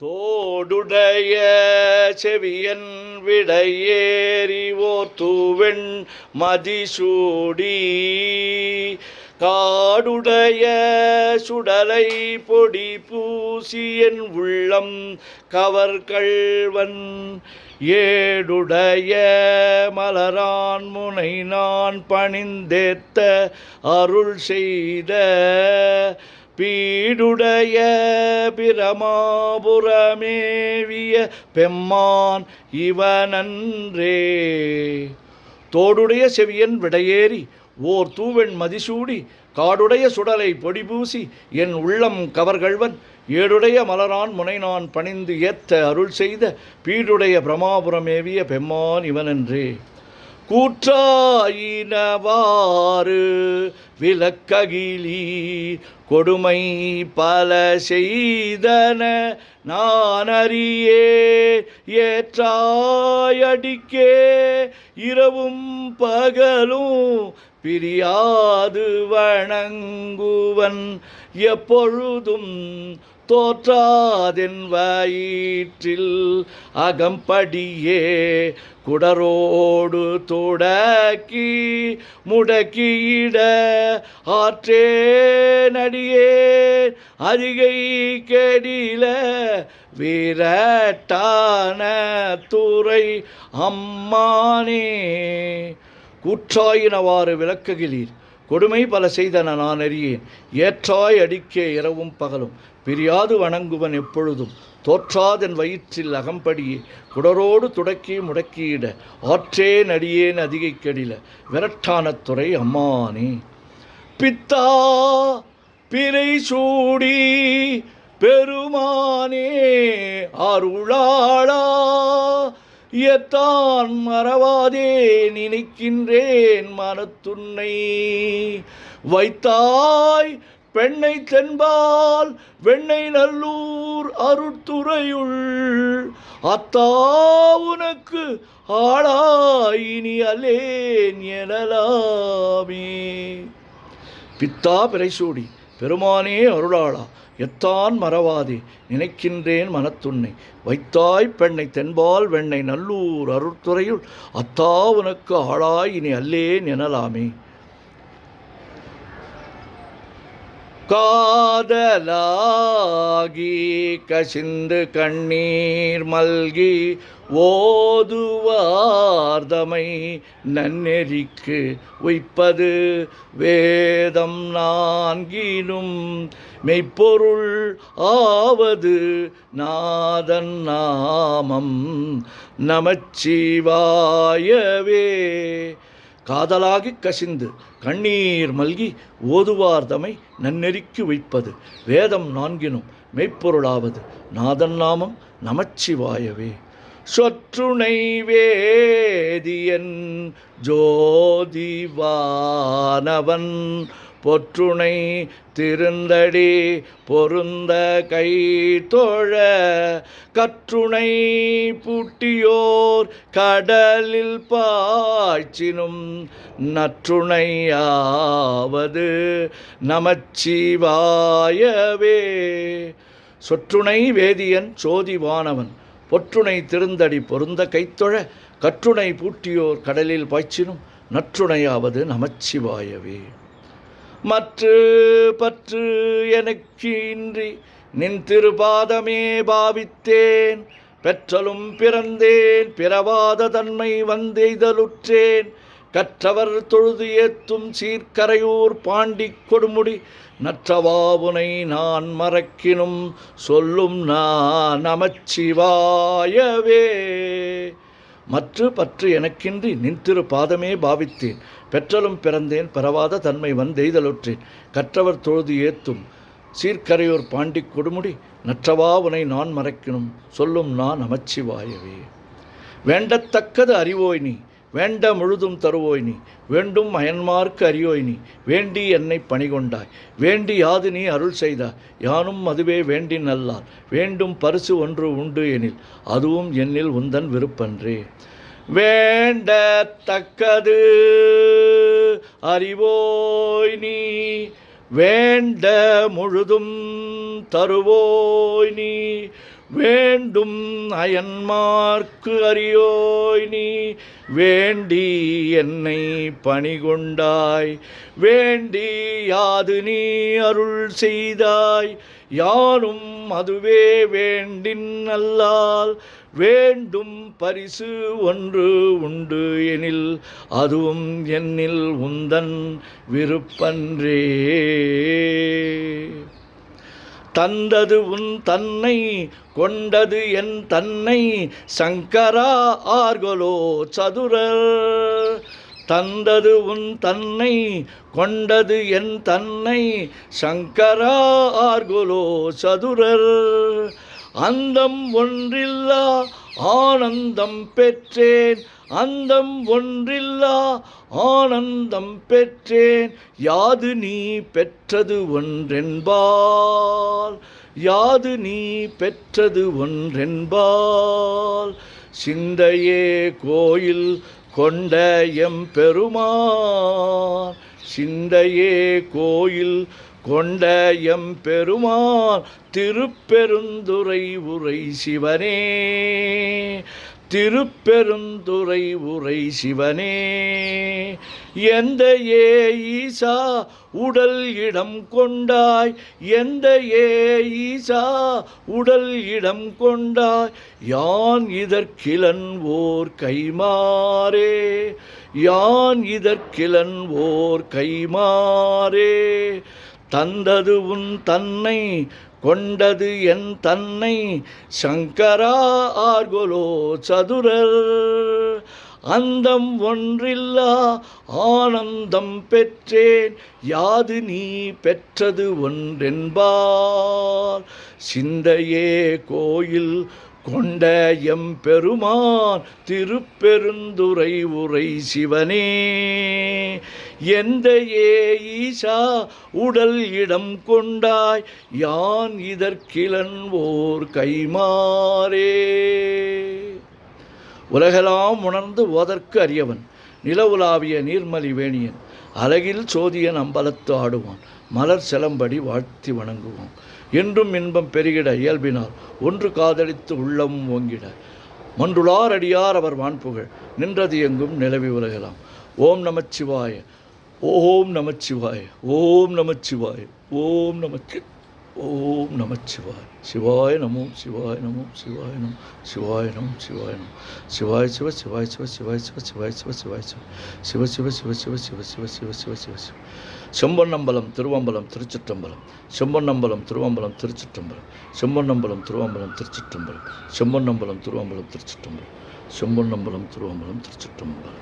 தோடுடைய செவியன் விடையேறி ஓர் தூவெண் மதிசூடி காடுடைய சுடலை பொடி பூசியன் உள்ளம் கவர்கள்வன் ஏடுடைய மலரான் முனை நான் பணிந்தேத்த அருள் செய்த பீடுடைய பிரமாபுரமேவிய பெம்மான் இவனன்றே. தோடுடைய செவியன் விடையேறி ஓர் தூவெண் மதிசூடி காடுடைய சுடலை பொடிபூசி என் உள்ளம் கவர்கள்வன் ஏடுடைய மலரான் முனை நான் பணிந்து ஏத்த அருள் செய்த பீடுடைய பிரமாபுரமேவிய பெம்மான் இவனன்றே. கூற்றாயினவாறு விளக்ககிலீர் கொடுமை பல செய்தன நான் அறியே ஏற்றாயடிக்கே இரவும் பகலும் பிரியாது வணங்குவன் எப்பொழுதும் தோற்றாதென் வயிற்றில் அகம்படியே குடரோடு தொடக்கி முடக்கியிட ஆற்றே நடியே அதிகை கெடில வீரட்டான துறை அம்மானே. கூற்றாயினவாறு விளக்குகிலீர் கொடுமை பல செய்தன நான் அறியேன் ஏற்றாய் அடிக்கே இரவும் பகலும் பிரியாது வணங்குவன் எப்பொழுதும் தோற்றாதன் வயிற்றில் அகம்படியே குடரோடு துடக்கி முடக்கியிட ஆற்றே நடியேன் அதிகை கெடில விரட்டான துறை அம்மானே. பித்தா பிறை சூடி பெருமானே அருளாளா எத்தான் மறவாதே நினைக்கின்றேன் மனத்துன்னை வைத்தாய் பெண்ணை தென்பால் வெண்ணை நல்லூர் அருட்துறையுள் அத்தா உனக்கு ஆளாயினி அலேன் எனலாமே. பித்தா பிறைசூடி பெருமானே அருளாளா எத்தான் மறவாதே நினைக்கின்றேன் மனத்துன்னை வைத்தாய் பெண்ணை தென்பால் வெண்ணை நல்லூர் அருட்துறையுள் அத்தா உனக்கு ஆளாய் இனி அல்லேன் எனலாமே. காதலாகி கசிந்து கண்ணீர் மல்கி ஓதுவார்தமை நன்னெறிக்கு உய்ப்பது வேதம் நான்கினும் மெய்ப்பொருள் ஆவது நாதன் நாமம் நமச்சிவாயவே. காதலாகி கசிந்து கண்ணீர் மல்கி ஓதுவார்தமை நன்னெறிக்கு வைப்பது வேதம் நான்கினும் மெய்ப்பொருளாவது நாதன் நாமம் நமச்சிவாயவே. சொற்றுணை வேதியன் ஜோதிவானவன் பொற்றுணை திருந்தடி பொருந்த கை தோழ கற்றுணை பூட்டியோர் கடலில் பாய்ச்சினும் நற்றுணையாவது நமச்சிவாயவே. சொற்றுணை வேதியன் சோதிவானவன் பொற்றுணை திருந்தடி பொருந்த கைத்தொழ கற்றுணை பூட்டியோர் கடலில் பாய்ச்சினும் நற்றுணையாவது நமச்சிவாயவே. மற்று பற்று எனக்கு இன்றி நின் திருபாதமே பாவித்தேன் பெற்றலும் பிறந்தேன் பிறவாத தன்மை வந்தெய்தலுற்றேன் கற்றவர் தொழுது ஏத்தும் சீர்கரையூர் பாண்டி கொடுமுடி நற்றவாவுனை நான் மறக்கினும் சொல்லும் நான் நமச்சிவாயவே. மற்று பற்று எனக்கின்றி நின்திரு பாதமே பாவித்தேன் பெற்றலும் பிறந்தேன் பிறவாத தன்மை வந்தெய்தலுற்றேன் கற்றவர் தொழுது ஏத்தும் சீர்கரையோர் பாண்டி கொடுமுடி நற்றவா உனை நான் மறக்கினும் சொல்லும் நான் நமச்சிவாயவே. வேண்டத்தக்கது அறிவோய் நீ வேண்ட முழுதும் தருவோய் நீ வேண்டும் அயன்மார்க்கு அறியோய் நீ வேண்டி என்னை பணிகொண்டாய் வேண்டி யாது நீ அருள் செய்தாய் யானும் அதுவே வேண்டி நல்லால் வேண்டும் பரிசு ஒன்று உண்டு எனில் அதுவும் என்னில் உந்தன் விருப்பன்றே. வேண்டத்தக்கது அறிவோய் நீ வேண்ட முழுதும் தருவோய் நீ வேண்டும் அயன்மார்க்கு அறியோய் நீ வேண்டி என்னை பணிகொண்டாய் வேண்டி யாது நீ அருள் செய்தாய் யானும் அதுவே வேண்டின் அல்லால் வேண்டும் பரிசு ஒன்று உண்டு எனில் அதுவும் என்னில் உந்தன் விருப்பன்றே. தந்தது உன் தன்னை கொண்டது என் தன்னை சங்கரா ஆர்களோ சதுரர். தந்தது உன் தன்னை கொண்டது என் தன்னை சங்கரா ஆர்களோ சதுரர். அந்தம் ஒன்றில்லா ஆனந்தம் பெற்றேன் அந்தம் ஒன்றில்லா ஆனந்தம் பெற்றேன் யாது நீ பெற்றது ஒன்றென்பால் யாது நீ பெற்றது ஒன்றென்பால். சிந்தையே கோயில் கொண்ட எம்பெருமான் சிந்தையே கோயில் கொண்ட எம்பெருமான் திருப்பெருந்துறை உரை சிவனே திருப்பெருந்துறை உரை சிவனே. எந்த ஏ ஈசா உடல் இடம் கொண்டாய் எந்த ஏ ஈசா உடல் இடம் கொண்டாய் யான் இதற்கிலன் ஓர் கைமாறே யான் இதற்கிலன் ஓர் கைமாறே. தந்தது உன் தன்னை கொண்டது என் தன்னை சங்கரா ஆர்களோ சதுரர். அந்தம் ஒன்றில்லா ஆனந்தம் பெற்றேன் யாது நீ பெற்றது ஒன்றென்பால். சிந்தையே கோயில் கொண்ட எம்பெருமான் திருப்பெருந்துறை உரை சிவனே. எந்த ஏ ஈசா உடல் இடம் கொண்டாய் யான் இதற்கிலன் ஓர் கைமாறே. உலகெல்லாம் உணர்ந்து ஓதற்கு அறியவன் நிலவுலாவிய நீர்மலி வேணியன் அழகில் சோதியன் அம்பலத்து ஆடுவான் மலர் செலம்படி வாழ்த்தி வணங்குவோம். என்றும் இன்பம் பெருகிட இயல்பினார் ஒன்று காதலித்து உள்ளம் ஓங்கிட மன்றுளார் அடியார் அவர் வான்புகழ் நின்றது எங்கும் நிலவி உலகலாம். ஓம் நமச்சிவாய ஓம் நமச்சிவாய ஓம் நமச்சிவாய ஓம் நமச்சி ஓம் நமச்சிவாய. சிவாய நமோ சிவாய நமோ சிவாய நமோ சிவாய நமோ சிவாய நமோ சிவாய சிவ சிவாய சிவ சிவாய சிவ சிவாய சிவ சிவாய சிவ சிவ சிவ சிவ சிவ சிவ சிவ சிவ சிவ சிவ சிவ. செம்பொன்னம்பலம் திருவம்பலம் திருச்சிற்றம்பலம் செம்பொன்னம்பலம் திருவம்பலம் திருச்சிற்றம்பலம் செம்பொன்னம்பலம் திருவம்பலம் திருச்சிற்றம்பலம் செம்பொன்னம்பலம் திருவம்பலம் திருச்சிற்றம்பலம் செம்பொன்னம்பலம் திருவம்பலம் திருச்சிற்றம்பலம்.